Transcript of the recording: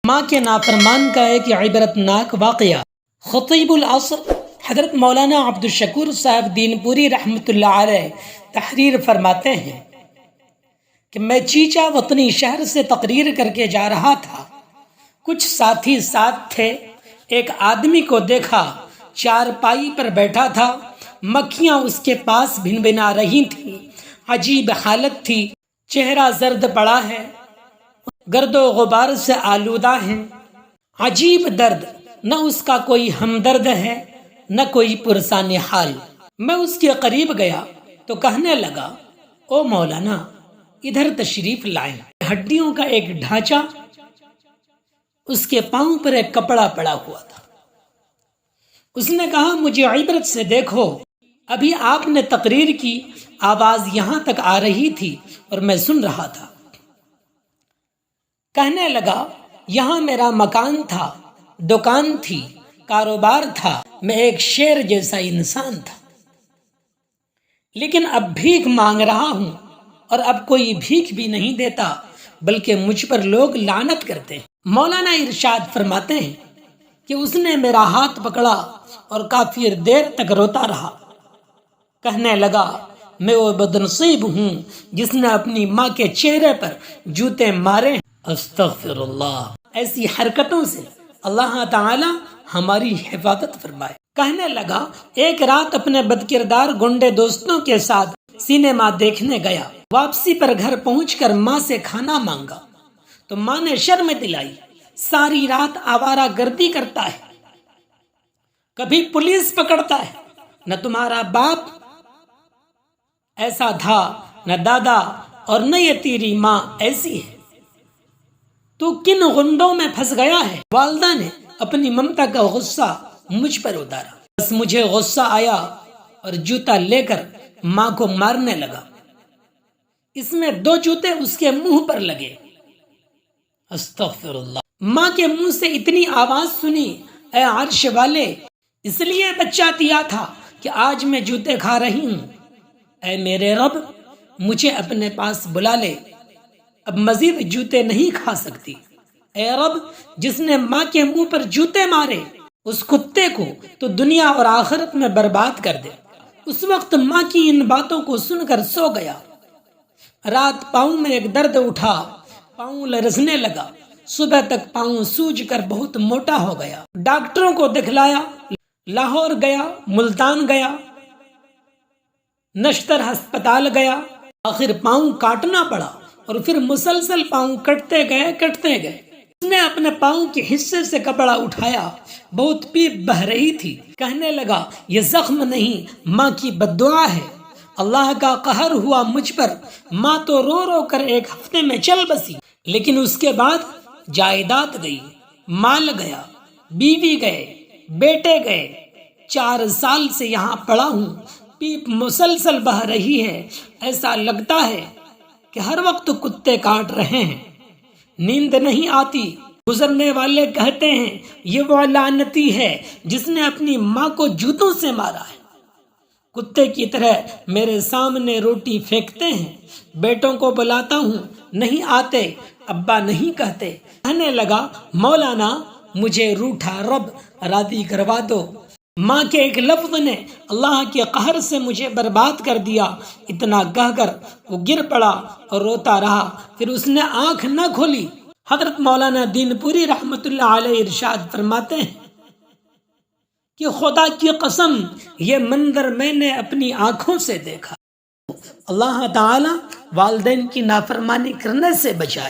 ماں کے نافرمان کا ایک عبرت ناک واقعہ۔ خطیب العصر حضرت مولانا عبدالشکور صاحب دین پوری رحمۃ اللہ علیہ تحریر فرماتے ہیں کہ میں چیچا وطنی شہر سے تقریر کر کے جا رہا تھا، کچھ ساتھی ساتھ تھے، ایک آدمی کو دیکھا چارپائی پر بیٹھا تھا، مکھیاں اس کے پاس بھن بھنا رہی تھیں، عجیب حالت تھی، چہرہ زرد پڑا ہے، گرد و غبار سے آلودہ ہے، عجیب درد، نہ اس کا کوئی ہمدرد ہے نہ کوئی پرسان حال۔ میں اس کے قریب گیا تو کہنے لگا، او مولانا ادھر تشریف لائیں۔ ہڈیوں کا ایک ڈھانچہ، اس کے پاؤں پر ایک کپڑا پڑا ہوا تھا۔ اس نے کہا، مجھے عبرت سے دیکھو، ابھی آپ نے تقریر کی، آواز یہاں تک آ رہی تھی اور میں سن رہا تھا۔ کہنے لگا، یہاں میرا مکان تھا، دکان تھی، کاروبار تھا، میں ایک شیر جیسا انسان تھا، لیکن اب بھیک مانگ رہا ہوں اور اب کوئی بھیک بھی نہیں دیتا، بلکہ مجھ پر لوگ لعنت کرتے ہیں۔ مولانا ارشاد فرماتے ہیں کہ اس نے میرا ہاتھ پکڑا اور کافی دیر تک روتا رہا، کہنے لگا، میں وہ بدنصیب ہوں جس نے اپنی ماں کے چہرے پر جوتے مارے ہیں۔ استغفر اللہ۔ ایسی حرکتوں سے اللہ تعالی ہماری حفاظت فرمائے۔ کہنے لگا، ایک رات اپنے بدکردار گنڈے دوستوں کے ساتھ سینما دیکھنے گیا، واپسی پر گھر پہنچ کر ماں سے کھانا مانگا تو ماں نے شرم دلائی، ساری رات آوارہ گردی کرتا ہے، کبھی پولیس پکڑتا ہے، نہ تمہارا باپ ایسا تھا، نہ دادا، اور نہ یہ تیری ماں ایسی ہے، تو کن غنڈوں میں پھنس گیا ہے؟ والدہ نے اپنی ممتا کا غصہ مجھ پر اتارا، بس مجھے غصہ آیا اور جوتا لے کر ماں کو مارنے لگا، اس میں 2 جوتے اس کے منہ پر لگے۔ استغفر اللہ۔ ماں کے منہ سے اتنی آواز سنی، اے عرش والے، اس لیے بچہ دیا تھا کہ آج میں جوتے کھا رہی ہوں، اے میرے رب مجھے اپنے پاس بلا لے، اب مزید جوتے نہیں کھا سکتی، اے رب جس نے ماں کے منہ پر جوتے مارے اس کتے کو تو دنیا اور آخرت میں برباد کر دے۔ اس وقت ماں کی ان باتوں کو سن کر سو گیا۔ رات پاؤں میں ایک درد اٹھا، پاؤں لرزنے لگا، صبح تک پاؤں سوج کر بہت موٹا ہو گیا۔ ڈاکٹروں کو دکھلایا، لاہور گیا، ملتان گیا، نشتر ہسپتال گیا، آخر پاؤں کاٹنا پڑا اور پھر مسلسل پاؤں کٹتے گئے۔ اس نے اپنے پاؤں کے حصے سے کپڑا اٹھایا، بہت پیپ بہ رہی تھی، کہنے لگا، یہ زخم نہیں، ماں کی بددعا ہے، اللہ کا قہر ہوا مجھ پر، ماں تو رو رو کر 1 ہفتے میں چل بسی، لیکن اس کے بعد جائیداد گئی، مال گیا، بیوی گئے، بیٹے گئے، 4 سال سے یہاں پڑا ہوں، پیپ مسلسل بہ رہی ہے، ایسا لگتا ہے کہ ہر وقت کتے کاٹ رہے ہیں، نیند نہیں آتی، گزرنے والے کہتے ہیں یہ وہ لعنتی ہے جس نے اپنی ماں کو جوتوں سے مارا ہے، کتے کی طرح میرے سامنے روٹی پھینکتے ہیں، بیٹوں کو بلاتا ہوں نہیں آتے، ابا نہیں کہتے۔ کہنے لگا، مولانا مجھے روٹھا رب راضی کروا دو، ماں کے ایک لفظ نے اللہ کے قہر سے مجھے برباد کر دیا۔ اتنا کہہ کر وہ گر پڑا اور روتا رہا، پھر اس نے آنکھ نہ کھولی۔ حضرت مولانا دین پوری رحمۃ اللہ علیہ ارشاد فرماتے ہیں کہ خدا کی قسم یہ منظر میں نے اپنی آنکھوں سے دیکھا۔ اللہ تعالی والدین کی نافرمانی کرنے سے بچائے۔